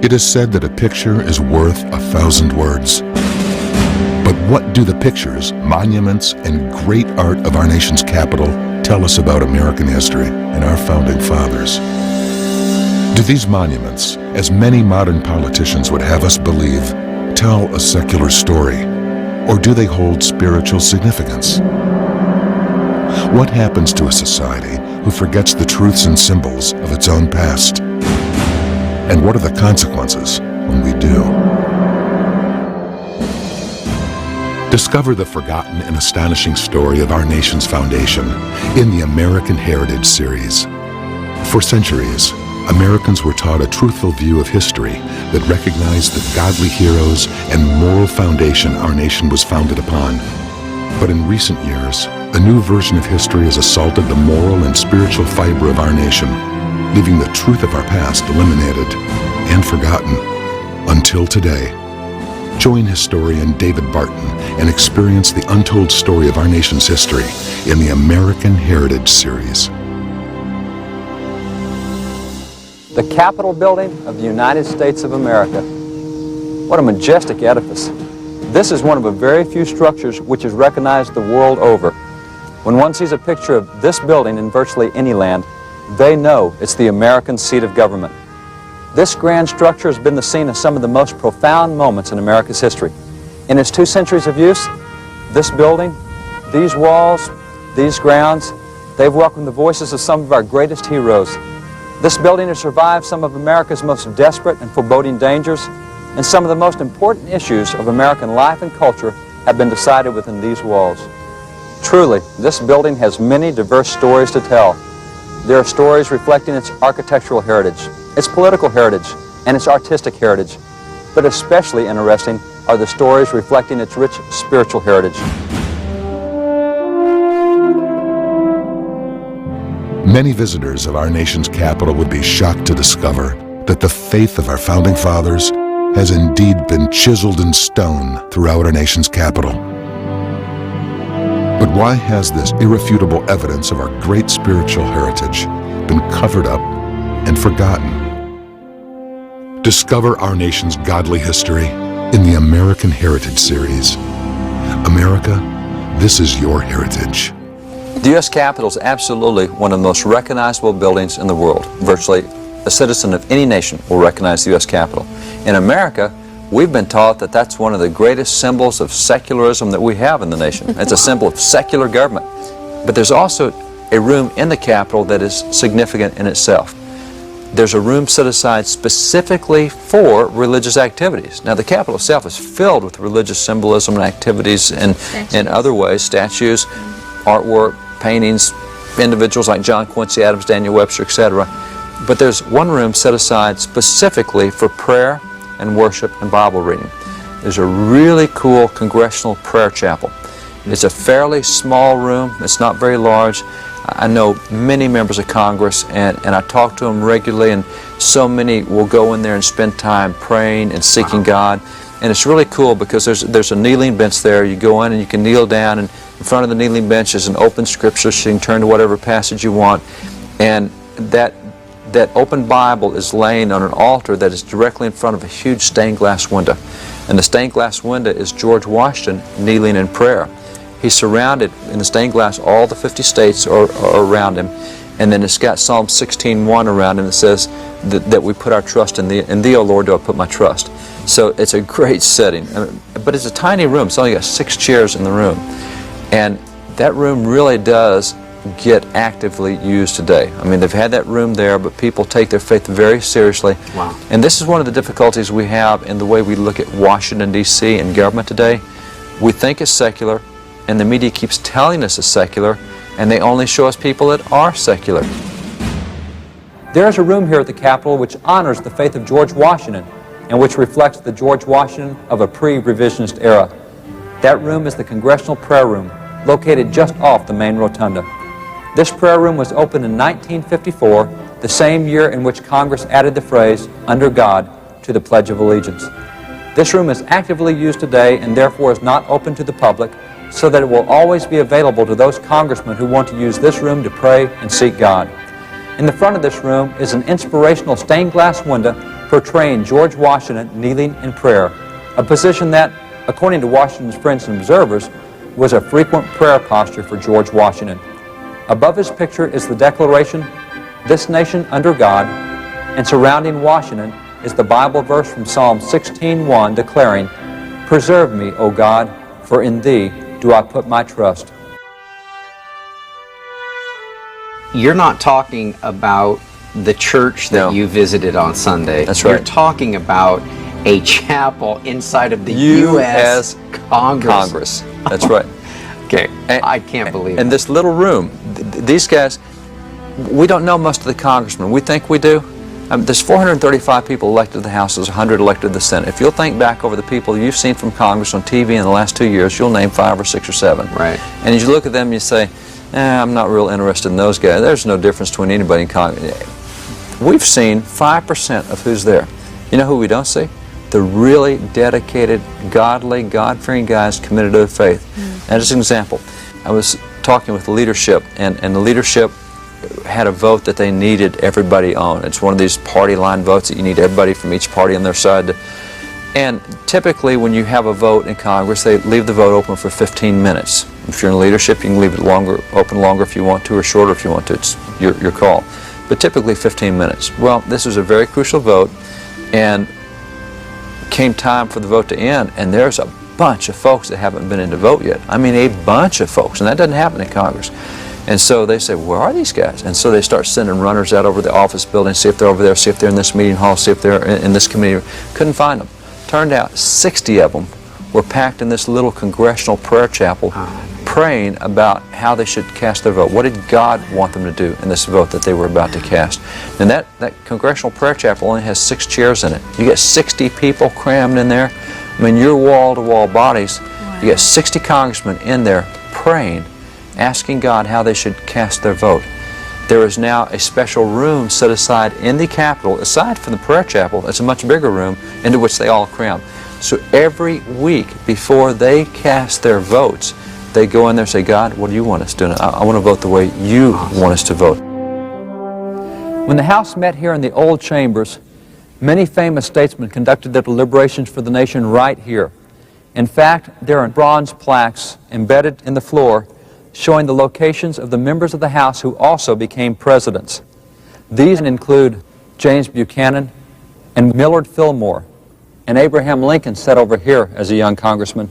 It is said that a picture is worth 1,000 words. But what do the pictures, monuments, and great art of our nation's capital tell us about American history and our founding fathers? Do these monuments, as many modern politicians would have us believe, tell a secular story, or do they hold spiritual significance? What happens to a society who forgets the truths and symbols of its own past? And what are the consequences when we do? Discover the forgotten and astonishing story of our nation's foundation in the American Heritage series. For centuries, Americans were taught a truthful view of history that recognized the godly heroes and moral foundation our nation was founded upon. But in recent years, a new version of history has assaulted the moral and spiritual fiber of our nation, leaving the truth of our past eliminated and forgotten until today. Join historian David Barton and experience the untold story of our nation's history in the American Heritage series. The Capitol Building of the United States of America. What a majestic edifice. This is one of a very few structures which is recognized the world over. When one sees a picture of this building in virtually any land, they know it's the American seat of government. This grand structure has been the scene of some of the most profound moments in America's history. In its 2 centuries of use, this building, these walls, these grounds, they've welcomed the voices of some of our greatest heroes. This building has survived some of America's most desperate and foreboding dangers, and some of the most important issues of American life and culture have been decided within these walls. Truly, this building has many diverse stories to tell. There are stories reflecting its architectural heritage, its political heritage, and its artistic heritage. But especially interesting are the stories reflecting its rich spiritual heritage. Many visitors of our nation's capital would be shocked to discover that the faith of our founding fathers has indeed been chiseled in stone throughout our nation's capital. But why has this irrefutable evidence of our great spiritual heritage been covered up and forgotten? Discover our nation's godly history in the American Heritage series. America, this is your heritage. The U.S. Capitol is absolutely one of the most recognizable buildings in the world. Virtually a citizen of any nation will recognize the U.S. Capitol. In America, we've been taught that that's one of the greatest symbols of secularism that we have in the nation. It's a symbol of secular government. But there's also a room in the Capitol that is significant in itself. There's a room set aside specifically for religious activities. Now, the Capitol itself is filled with religious symbolism and activities in other ways, statues, artwork, paintings, individuals like John Quincy Adams, Daniel Webster, etc. But there's one room set aside specifically for prayer and worship and Bible reading. There's a really cool congressional prayer chapel. It's a fairly small room. It's not very large. I know many members of Congress, and I talk to them regularly, and so many will go in there and spend time praying and seeking God. And it's really cool because there's a kneeling bench there. You go in and you can kneel down, and in front of the kneeling bench is an open scripture, so you can turn to whatever passage you want. And that open Bible is laying on an altar that is directly in front of a huge stained glass window. And the stained glass window is George Washington kneeling in prayer. He's surrounded in the stained glass, all the 50 states are around him. And then it's got Psalm 16:1 around him that says that we put our trust in Thee. In Thee, O Lord, do I put my trust. So it's a great setting. But it's a tiny room. It's only got 6 chairs in the room. And that room really does get actively used today. I mean, they've had that room there, but people take their faith very seriously. Wow. And this is one of the difficulties we have in the way we look at Washington, D.C. and government today. We think it's secular, and the media keeps telling us it's secular, and they only show us people that are secular. There is a room here at the Capitol which honors the faith of George Washington and which reflects the George Washington of a pre-revisionist era. That room is the Congressional Prayer Room, located just off the main rotunda. This prayer room was opened in 1954, the same year in which Congress added the phrase, "Under God," to the Pledge of Allegiance. This room is actively used today and therefore is not open to the public, so that it will always be available to those congressmen who want to use this room to pray and seek God. In the front of this room is an inspirational stained glass window portraying George Washington kneeling in prayer, a position that, according to Washington's friends and observers, was a frequent prayer posture for George Washington. Above his picture is the declaration, "This nation under God," and surrounding Washington is the Bible verse from Psalm 16:1 declaring, "Preserve me, O God, for in Thee do I put my trust." You're not talking about the church that No. you visited on Sunday. That's You're right. talking about a chapel inside of the U.S. U.S. Congress. That's right. Okay, And- I can't believe And it. this little room, these guys, we don't know most of the congressmen. We think we do. There's 435 people elected to the House. There's 100 elected to the Senate. If you'll think back over the people you've seen from Congress on TV in the last 2 years, you'll name 5 or 6 or 7. Right. And as you look at them, you say, I'm not real interested in those guys. There's no difference between anybody in Congress. We've seen 5% of who's there. You know who we don't see? The really dedicated, godly, God-fearing guys committed to their faith. And as an example, I was talking with the leadership, and the leadership had a vote that they needed everybody on. It's one of these party line votes that you need everybody from each party on their side to, and typically when you have a vote in Congress, they leave the vote open for 15 minutes. If you're in leadership, you can leave it open longer if you want to, or shorter if you want to. It's your call. But typically 15 minutes. Well, this was a very crucial vote, and came time for the vote to end, and there's a bunch of folks that haven't been in to vote yet. I mean, a bunch of folks, and that doesn't happen in Congress. And so they say, where are these guys? And so they start sending runners out over the office building, see if they're over there, see if they're in this meeting hall, see if they're in this committee. Couldn't find them. Turned out 60 of them were packed in this little congressional prayer chapel, praying about how they should cast their vote. What did God want them to do in this vote that they were about to cast? And that congressional prayer chapel only has 6 chairs in it. You get 60 people crammed in there. I mean, your wall-to-wall bodies. Wow. You get 60 congressmen in there praying, asking God how they should cast their vote. There is now a special room set aside in the Capitol, aside from the prayer chapel. It's a much bigger room into which they all cram. So every week before they cast their votes, they go in there and say, God, what do you want us to do? I want to vote the way you want us to vote. When the House met here in the old chambers, many famous statesmen conducted their deliberations for the nation right here. In fact, there are bronze plaques embedded in the floor showing the locations of the members of the House who also became presidents. These include James Buchanan and Millard Fillmore, and Abraham Lincoln sat over here as a young congressman.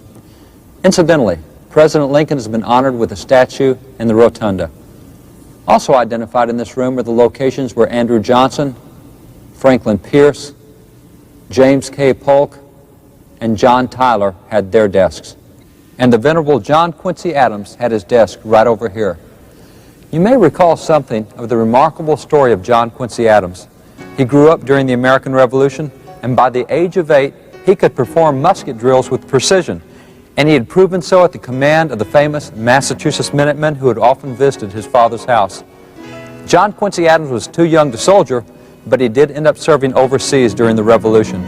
Incidentally, President Lincoln has been honored with a statue in the rotunda. Also identified in this room are the locations where Andrew Johnson, Franklin Pierce, James K. Polk, and John Tyler had their desks. And the Venerable John Quincy Adams had his desk right over here. You may recall something of the remarkable story of John Quincy Adams. He grew up during the American Revolution, and by the age of 8, he could perform musket drills with precision, and he had proven so at the command of the famous Massachusetts Minutemen who had often visited his father's house. John Quincy Adams was too young to soldier, but he did end up serving overseas during the Revolution.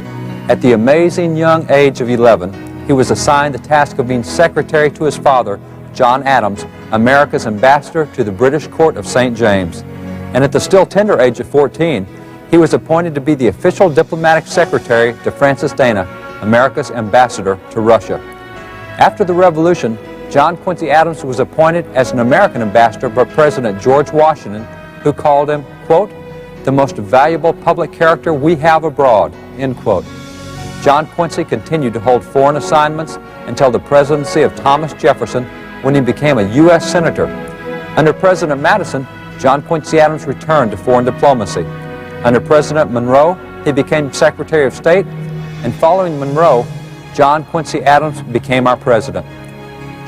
At the amazing young age of 11, he was assigned the task of being secretary to his father, John Adams, America's ambassador to the British Court of St. James. And at the still tender age of 14, he was appointed to be the official diplomatic secretary to Francis Dana, America's ambassador to Russia. After the Revolution, John Quincy Adams was appointed as an American ambassador by President George Washington, who called him, quote, the most valuable public character we have abroad, end quote. John Quincy continued to hold foreign assignments until the presidency of Thomas Jefferson, when he became a U.S. Senator. Under President Madison, John Quincy Adams returned to foreign diplomacy. Under President Monroe, he became Secretary of State, and following Monroe, John Quincy Adams became our president.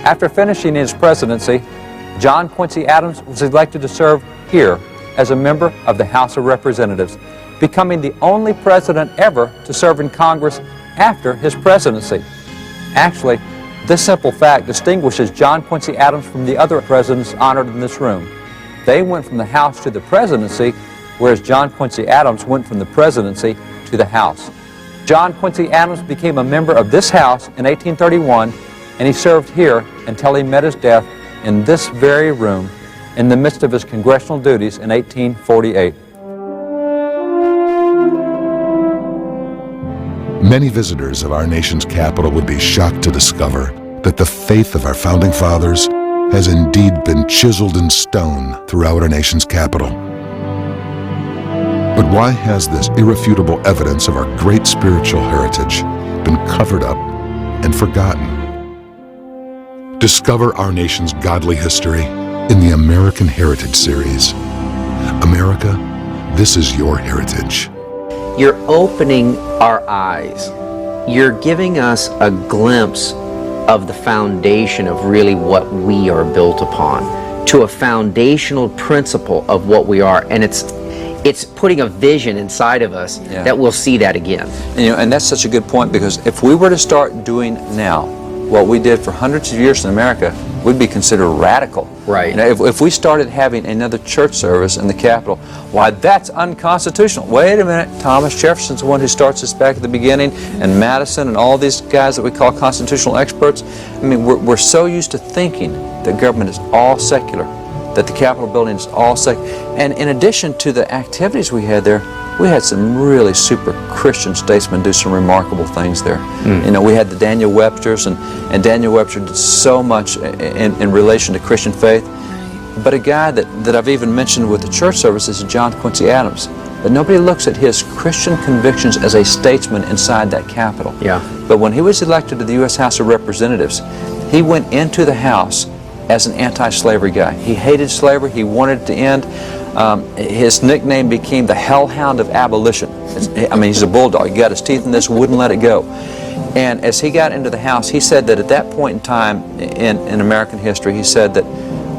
After finishing his presidency, John Quincy Adams was elected to serve here as a member of the House of Representatives, becoming the only president ever to serve in Congress after his presidency. Actually, this simple fact distinguishes John Quincy Adams from the other presidents honored in this room. They went from the House to the presidency, whereas John Quincy Adams went from the presidency to the House. John Quincy Adams became a member of this House in 1831, and he served here until he met his death in this very room in the midst of his congressional duties in 1848. Many visitors of our nation's capital would be shocked to discover that the faith of our founding fathers has indeed been chiseled in stone throughout our nation's capital. But why has this irrefutable evidence of our great spiritual heritage been covered up and forgotten? Discover our nation's godly history in the American Heritage Series. America, this is your heritage. You're opening our eyes. You're giving us a glimpse of the foundation of really what we are built upon, to a foundational principle of what we are, and it's putting a vision inside of us that we'll see that again. And that's such a good point, because if we were to start doing now what we did for hundreds of years in America, we'd be considered radical. Right. If we started having another church service in the Capitol, why, that's unconstitutional. Wait a minute, Thomas Jefferson's the one who starts this back at the beginning, and Madison and all these guys that we call constitutional experts. I mean, we're so used to thinking that government is all secular, that the Capitol building is all secular. And in addition to the activities we had there, we had some really super Christian statesmen do some remarkable things there. We had the Daniel Websters, and Daniel Webster did so much in relation to Christian faith. But a guy that I've even mentioned with the church service is John Quincy Adams. But nobody looks at his Christian convictions as a statesman inside that Capitol. Yeah. But when he was elected to the U.S. House of Representatives, he went into the House as an anti-slavery guy. He hated slavery. He wanted it to end. His nickname became the Hellhound of Abolition. I mean, he's a bulldog. He got his teeth in this, wouldn't let it go. And as he got into the House, he said that at that point in time in American history, he said that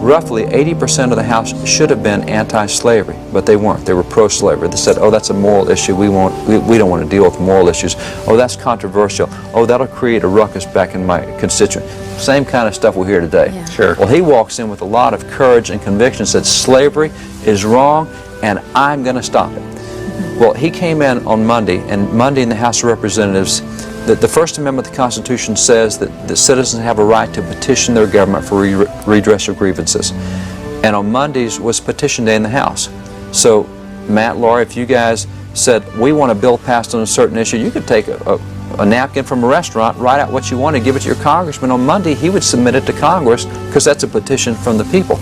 roughly 80% of the House should have been anti-slavery, but they weren't. They were pro-slavery. They said, oh, that's a moral issue. We don't want to deal with moral issues. Oh, that's controversial. Oh, that'll create a ruckus back in my constituent. Same kind of stuff we hear today. Yeah. Sure. Well, he walks in with a lot of courage and conviction, said slavery is wrong, and I'm going to stop it. Well, he came in on Monday, and Monday in the House of Representatives, the First Amendment of the Constitution says that citizens have a right to petition their government for redress of grievances. And on Mondays was petition day in the House. So, Matt, Laura, if you guys said, we want a bill passed on a certain issue, you could take a napkin from a restaurant, write out what you want, and give it to your congressman. On Monday, he would submit it to Congress, because that's a petition from the people.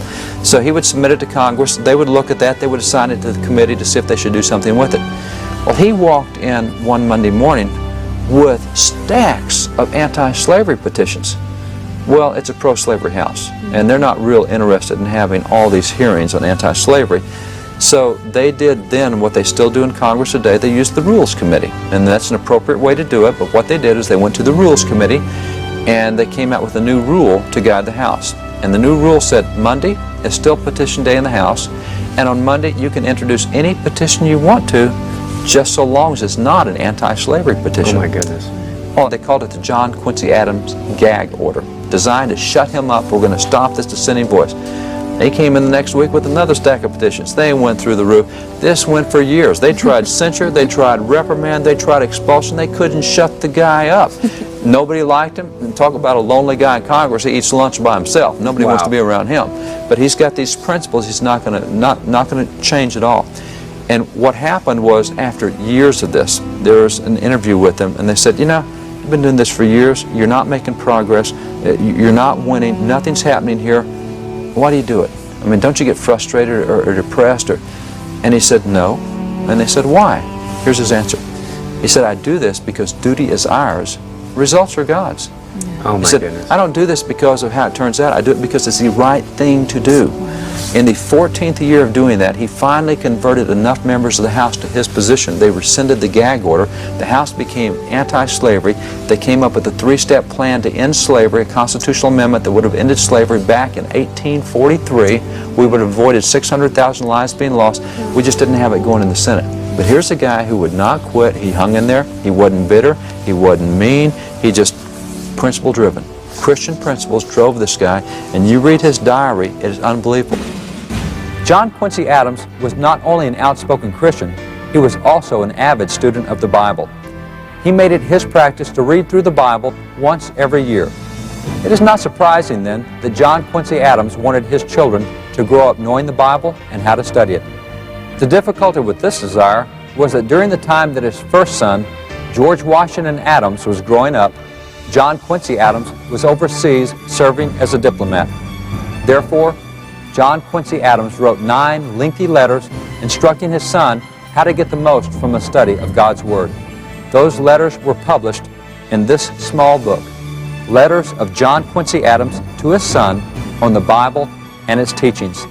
So he would submit it to Congress. They would look at that. They would assign it to the committee to see if they should do something with it. Well, he walked in one Monday morning with stacks of anti-slavery petitions. Well, it's a pro-slavery House, and they're not real interested in having all these hearings on anti-slavery. So they did then what they still do in Congress today. They used the Rules Committee, and that's an appropriate way to do it. But what they did is they went to the Rules Committee, and they came out with a new rule to guide the House. And the new rule said Monday is still petition day in the House, and on Monday you can introduce any petition you want to, just so long as it's not an anti-slavery petition. Oh my goodness. Oh, they called it the John Quincy Adams Gag Order, designed to shut him up. We're going to stop this dissenting voice. They came in the next week with another stack of petitions. They went through the roof. This went for years. They tried censure, they tried reprimand, they tried expulsion. They couldn't shut the guy up. Nobody liked him. And talk about a lonely guy in Congress. He eats lunch by himself. Nobody wants to be around him. But he's got these principles. He's not going to change at all. And what happened was, after years of this, there was an interview with them, and they said, you've been doing this for years. You're not making progress. You're not winning. Nothing's happening here. Why do you do it? I mean, don't you get frustrated or depressed? And he said, no. And they said, why? Here's his answer. He said, I do this because duty is ours. Results are God's. Oh my goodness. I don't do this because of how it turns out. I do it because it's the right thing to do. In the 14th year of doing that, he finally converted enough members of the House to his position. They rescinded the gag order. The House became anti-slavery. They came up with a three-step plan to end slavery, a constitutional amendment that would have ended slavery back in 1843. We would have avoided 600,000 lives being lost. We just didn't have it going in the Senate. But here's a guy who would not quit. He hung in there. He wasn't bitter. He wasn't mean. He just principle-driven. Christian principles drove this guy, and you read his diary, it is unbelievable. John Quincy Adams was not only an outspoken Christian, he was also an avid student of the Bible. He made it his practice to read through the Bible once every year. It is not surprising, then, that John Quincy Adams wanted his children to grow up knowing the Bible and how to study it. The difficulty with this desire was that during the time that his first son, George Washington Adams, was growing up, John Quincy Adams was overseas serving as a diplomat. Therefore, John Quincy Adams wrote 9 lengthy letters instructing his son how to get the most from a study of God's Word. Those letters were published in this small book, Letters of John Quincy Adams to his son on the Bible and its teachings.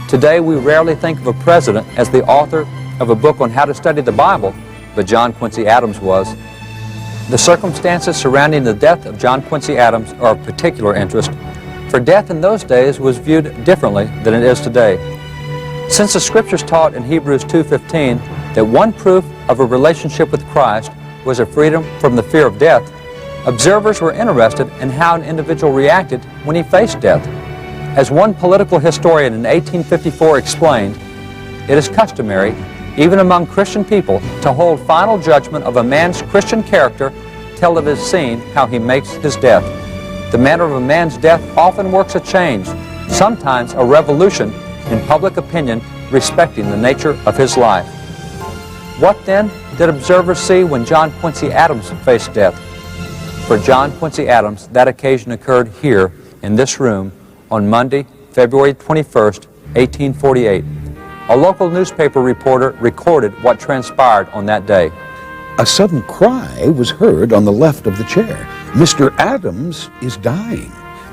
Today, we rarely think of a president as the author of a book on how to study the Bible, but John Quincy Adams was. The circumstances surrounding the death of John Quincy Adams are of particular interest, for death in those days was viewed differently than it is today. Since the Scriptures taught in Hebrews 2:15 that one proof of a relationship with Christ was a freedom from the fear of death, observers were interested in how an individual reacted when he faced death. As one political historian in 1854 explained, it is customary, even among Christian people, to hold final judgment of a man's Christian character till it is seen how he makes his death. The manner of a man's death often works a change, sometimes a revolution, in public opinion respecting the nature of his life. What then did observers see when John Quincy Adams faced death? For John Quincy Adams, that occasion occurred here in this room on Monday, February 21st, 1848. A local newspaper reporter recorded what transpired on that day. A sudden cry was heard on the left of the chair. Mr. Adams is dying.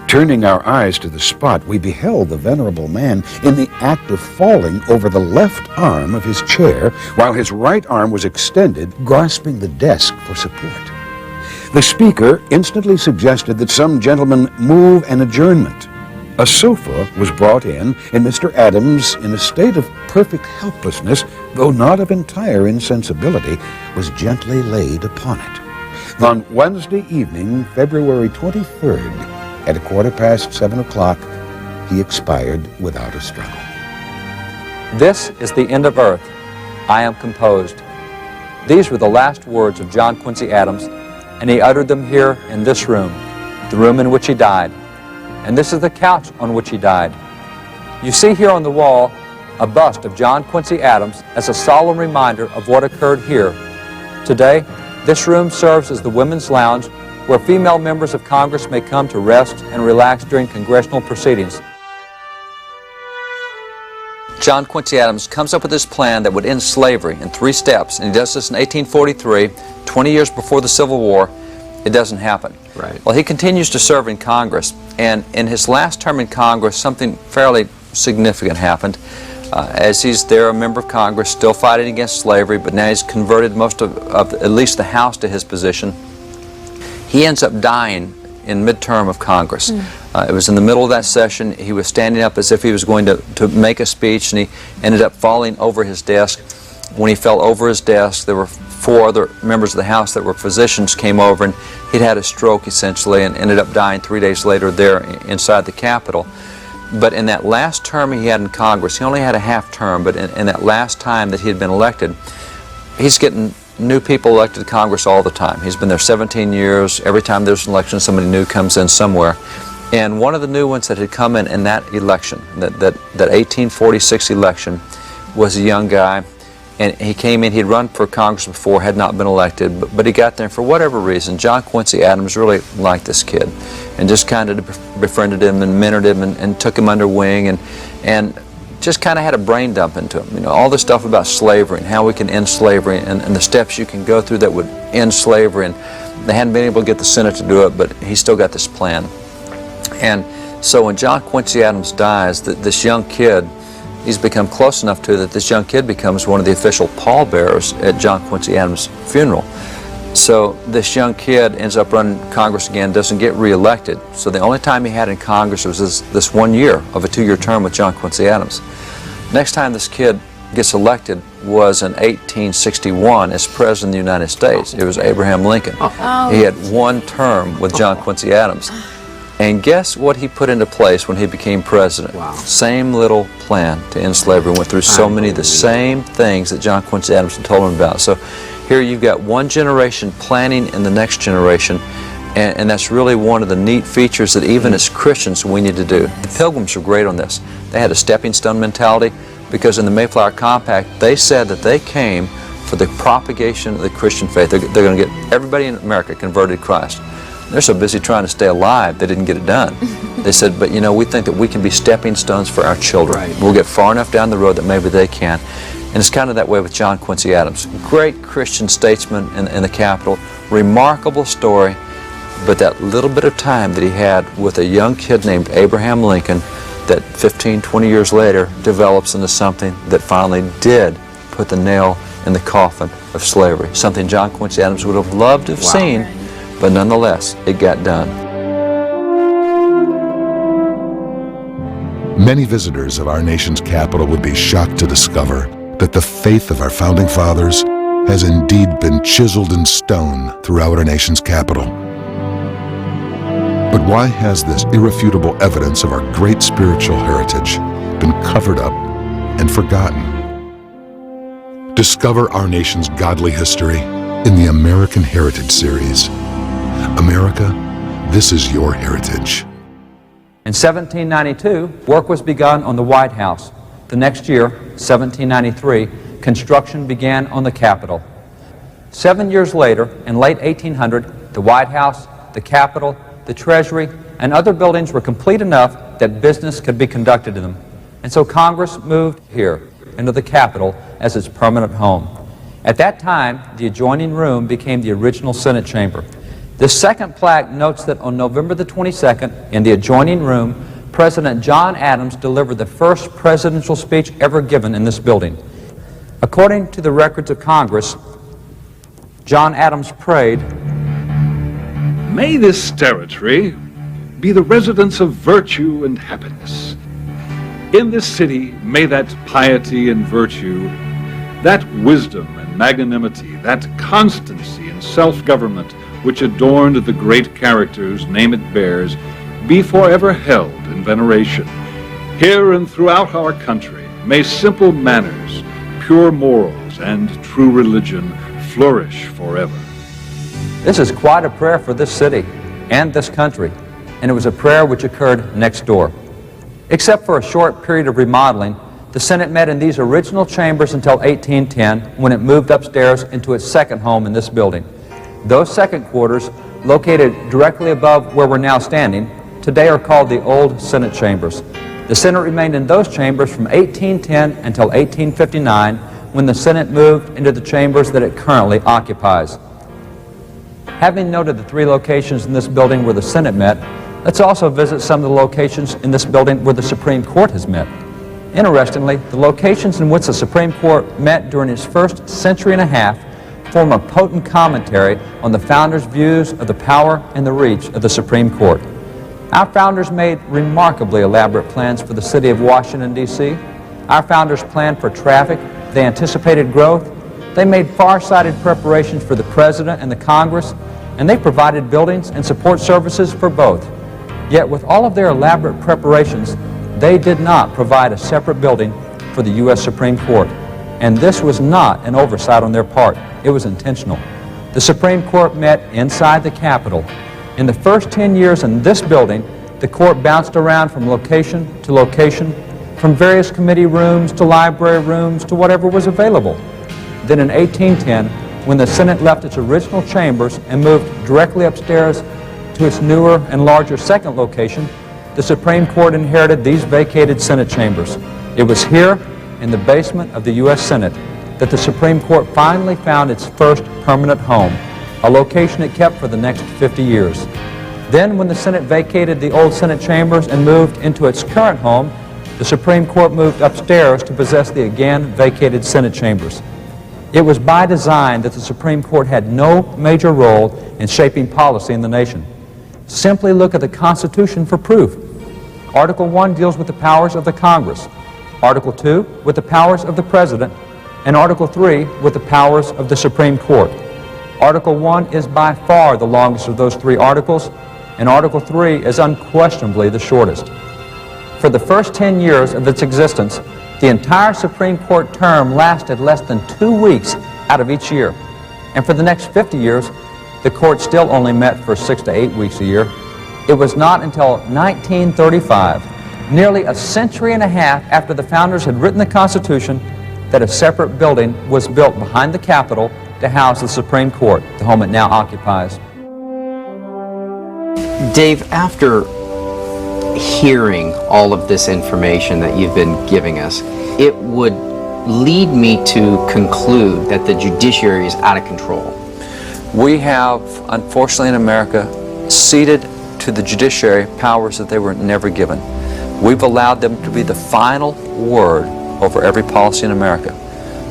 Turning our eyes to the spot, we beheld the venerable man in the act of falling over the left arm of his chair, while his right arm was extended, grasping the desk for support. The speaker instantly suggested that some gentleman move an adjournment. A sofa was brought in, and Mr. Adams, in a state of perfect helplessness, though not of entire insensibility, was gently laid upon it. On Wednesday evening, February 23rd, at 7:15, he expired without a struggle. This is the end of earth. I am composed. These were the last words of John Quincy Adams, and he uttered them here in this room, the room in which he died. And this is the couch on which he died. You see here on the wall a bust of John Quincy Adams as a solemn reminder of what occurred here. Today, this room serves as the women's lounge where female members of Congress may come to rest and relax during congressional proceedings. John Quincy Adams comes up with this plan that would end slavery in 3 steps, and he does this in 1843, 20 years before the Civil War. It doesn't happen. Right. Well, he continues to serve in Congress, and in his last term in Congress, something fairly significant happened. As he's there, a member of Congress, still fighting against slavery, but now he's converted most of at least the House to his position. He ends up dying in midterm of Congress. It was in the middle of that session. He was standing up as if he was going to make a speech, and he ended up falling over his desk. When he fell over his desk, there were 4 other members of the House that were physicians came over, and he'd had a stroke essentially and ended up dying 3 days later there inside the Capitol. But in that last term he had in Congress, he only had a half term, but in that last time that he had been elected, he's getting new people elected to Congress all the time. He's been there 17 years. Every time there's an election, somebody new comes in somewhere. And one of the new ones that had come in that election, that 1846 election, was a young guy. And he came in, he'd run for Congress before, had not been elected, but he got there, and for whatever reason, John Quincy Adams really liked this kid and just kind of befriended him and mentored him and took him under wing and just kind of had a brain dump into him. You know, all this stuff about slavery and how we can end slavery and the steps you can go through that would end slavery. And they hadn't been able to get the Senate to do it, but he still got this plan. And so when John Quincy Adams dies, this young kid, he's become close enough to that this young kid becomes one of the official pallbearers at John Quincy Adams' funeral. So this young kid ends up running Congress again, doesn't get reelected. So the only time he had in Congress was this 1 year of a 2-year term with John Quincy Adams. Next time this kid gets elected was in 1861 as President of the United States. It was Abraham Lincoln. He had 1 term with John Quincy Adams. And guess what he put into place when he became president? Wow. Same little plan to end slavery. Went through so many of the same things that John Quincy Adams had told him about. So here you've got one generation planning in the next generation. And that's really one of the neat features that even as Christians we need to do. The Pilgrims were great on this. They had a stepping stone mentality because in the Mayflower Compact they said that they came for the propagation of the Christian faith. They're going to get everybody in America converted to Christ. They're so busy trying to stay alive they didn't get it done. They said, but you know, we think that we can be stepping stones for our children. Right. We'll get far enough down the road that maybe they can. And it's kind of that way with John Quincy Adams. Great Christian statesman in the Capitol, remarkable story. But that little bit of time that he had with a young kid named Abraham Lincoln that 15, 20 years later develops into something that finally did put the nail in the coffin of slavery. Something John Quincy Adams would have loved to have seen, but nonetheless, it got done. Many visitors of our nation's capital would be shocked to discover that the faith of our founding fathers has indeed been chiseled in stone throughout our nation's capital. But why has this irrefutable evidence of our great spiritual heritage been covered up and forgotten? Discover our nation's godly history in the American Heritage Series. America, this is your heritage. In 1792, work was begun on the White House. The next year, 1793, construction began on the Capitol. 7 years later, in late 1800, the White House, the Capitol, the Treasury, and other buildings were complete enough that business could be conducted in them. And so Congress moved here, into the Capitol, as its permanent home. At that time, the adjoining room became the original Senate chamber. This second plaque notes that on November the 22nd, in the adjoining room, President John Adams delivered the first presidential speech ever given in this building. According to the records of Congress, John Adams prayed, "May this territory be the residence of virtue and happiness. In this city, may that piety and virtue, that wisdom and magnanimity, that constancy and self-government which adorned the great character's name it bears, be forever held in veneration. Here and throughout our country, may simple manners, pure morals, and true religion flourish forever." This is quite a prayer for this city and this country, and it was a prayer which occurred next door. Except for a short period of remodeling, the Senate met in these original chambers until 1810, when it moved upstairs into its second home in this building. Those second quarters, located directly above where we're now standing, today are called the Old Senate Chambers. The Senate remained in those chambers from 1810 until 1859, when the Senate moved into the chambers that it currently occupies. Having noted the three locations in this building where the Senate met, let's also visit some of the locations in this building where the Supreme Court has met. Interestingly, the locations in which the Supreme Court met during its first century and a half form a potent commentary on the founders' views of the power and the reach of the Supreme Court. Our founders made remarkably elaborate plans for the city of Washington, D.C. Our founders planned for traffic, they anticipated growth, they made far-sighted preparations for the President and the Congress, and they provided buildings and support services for both. Yet with all of their elaborate preparations, they did not provide a separate building for the U.S. Supreme Court. And this was not an oversight on their part. It was intentional. The Supreme Court met inside the Capitol. In the first 10 years in this building, the court bounced around from location to location, from various committee rooms to library rooms to whatever was available. Then in 1810, when the Senate left its original chambers and moved directly upstairs to its newer and larger second location, the Supreme Court inherited these vacated Senate chambers. It was here, in the basement of the U.S. Senate, that the Supreme Court finally found its first permanent home, a location it kept for the next 50 years. Then, when the Senate vacated the old Senate chambers and moved into its current home, the Supreme Court moved upstairs to possess the again vacated Senate chambers. It was by design that the Supreme Court had no major role in shaping policy in the nation. Simply look at the Constitution for proof. Article 1 deals with the powers of the Congress, Article 2 with the powers of the President, and Article 3 with the powers of the Supreme Court. Article 1 is by far the longest of those three articles, and Article 3 is unquestionably the shortest. For the first 10 years of its existence, the entire Supreme Court term lasted less than 2 weeks out of each year. And for the next 50 years, the court still only met for 6 to 8 weeks a year. It was not until 1935, nearly a century and a half after the founders had written the Constitution, that a separate building was built behind the Capitol to house the Supreme Court, the home it now occupies. Dave, after hearing all of this information that you've been giving us, it would lead me to conclude that the judiciary is out of control. We have, unfortunately in America, ceded to the judiciary powers that they were never given. We've allowed them to be the final word over every policy in America.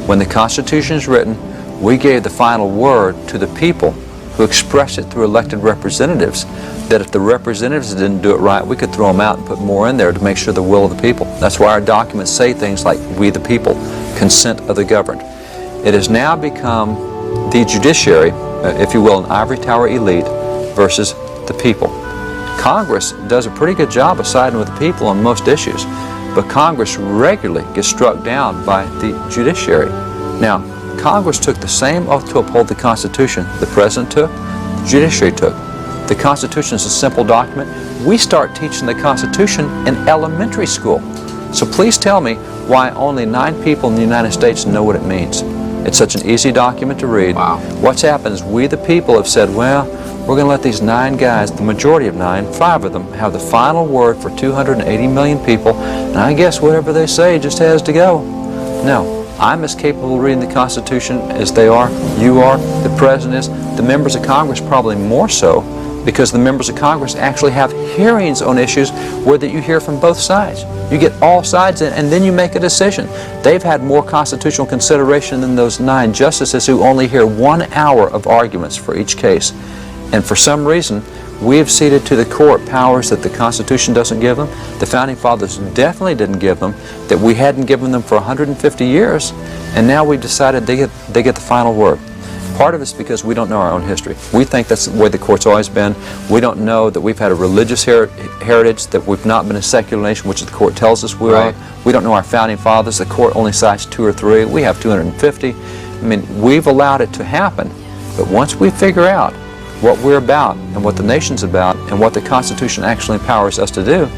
When the Constitution is written, we gave the final word to the people who expressed it through elected representatives, that if the representatives didn't do it right, we could throw them out and put more in there to make sure the will of the people. That's why our documents say things like, we the people, consent of the governed. It has now become the judiciary, if you will, an ivory tower elite versus the people. Congress does a pretty good job of siding with the people on most issues, but Congress regularly gets struck down by the judiciary. Now, Congress took the same oath to uphold the Constitution the President took, the judiciary took. The Constitution is a simple document. We start teaching the Constitution in elementary school. So please tell me why only 9 people in the United States know what it means. It's such an easy document to read. Wow. What's happened is we the people have said, well, we're going to let these 9 guys, the majority of 9, 5 of them, have the final word for 280 million people, and I guess whatever they say just has to go. No. I'm as capable of reading the Constitution as they are, you are, the President is, the members of Congress probably more so, because the members of Congress actually have hearings on issues where that you hear from both sides. You get all sides in, and then you make a decision. They've had more constitutional consideration than those 9 justices who only hear 1 hour of arguments for each case. And for some reason, we have ceded to the court powers that the Constitution doesn't give them, the Founding Fathers definitely didn't give them, that we hadn't given them for 150 years, and now we've decided they get the final word. Part of it's because we don't know our own history. We think that's the way the court's always been. We don't know that we've had a religious heritage, that we've not been a secular nation, which the court tells us we are. We don't know our Founding Fathers. The court only cites 2 or 3. We have 250. I mean, we've allowed it to happen, but once we figure out what we're about and what the nation's about and what the Constitution actually empowers us to do,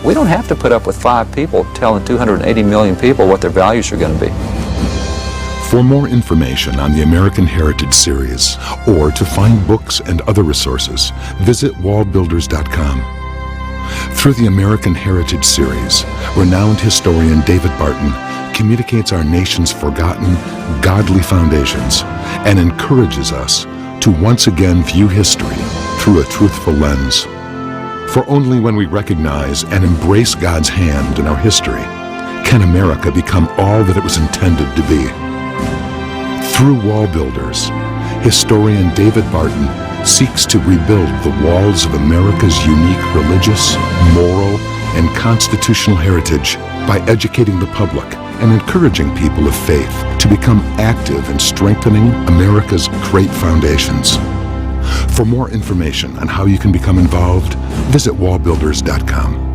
we don't have to put up with 5 people telling 280 million people what their values are going to be. For more information on the American Heritage Series or to find books and other resources, visit wallbuilders.com. Through the American Heritage Series, renowned historian David Barton communicates our nation's forgotten, godly foundations and encourages us to once again view history through a truthful lens. For only when we recognize and embrace God's hand in our history can America become all that it was intended to be. Through Wall Builders, historian David Barton seeks to rebuild the walls of America's unique religious, moral, and constitutional heritage by educating the public and encouraging people of faith to become active in strengthening America's great foundations. For more information on how you can become involved, visit wallbuilders.com.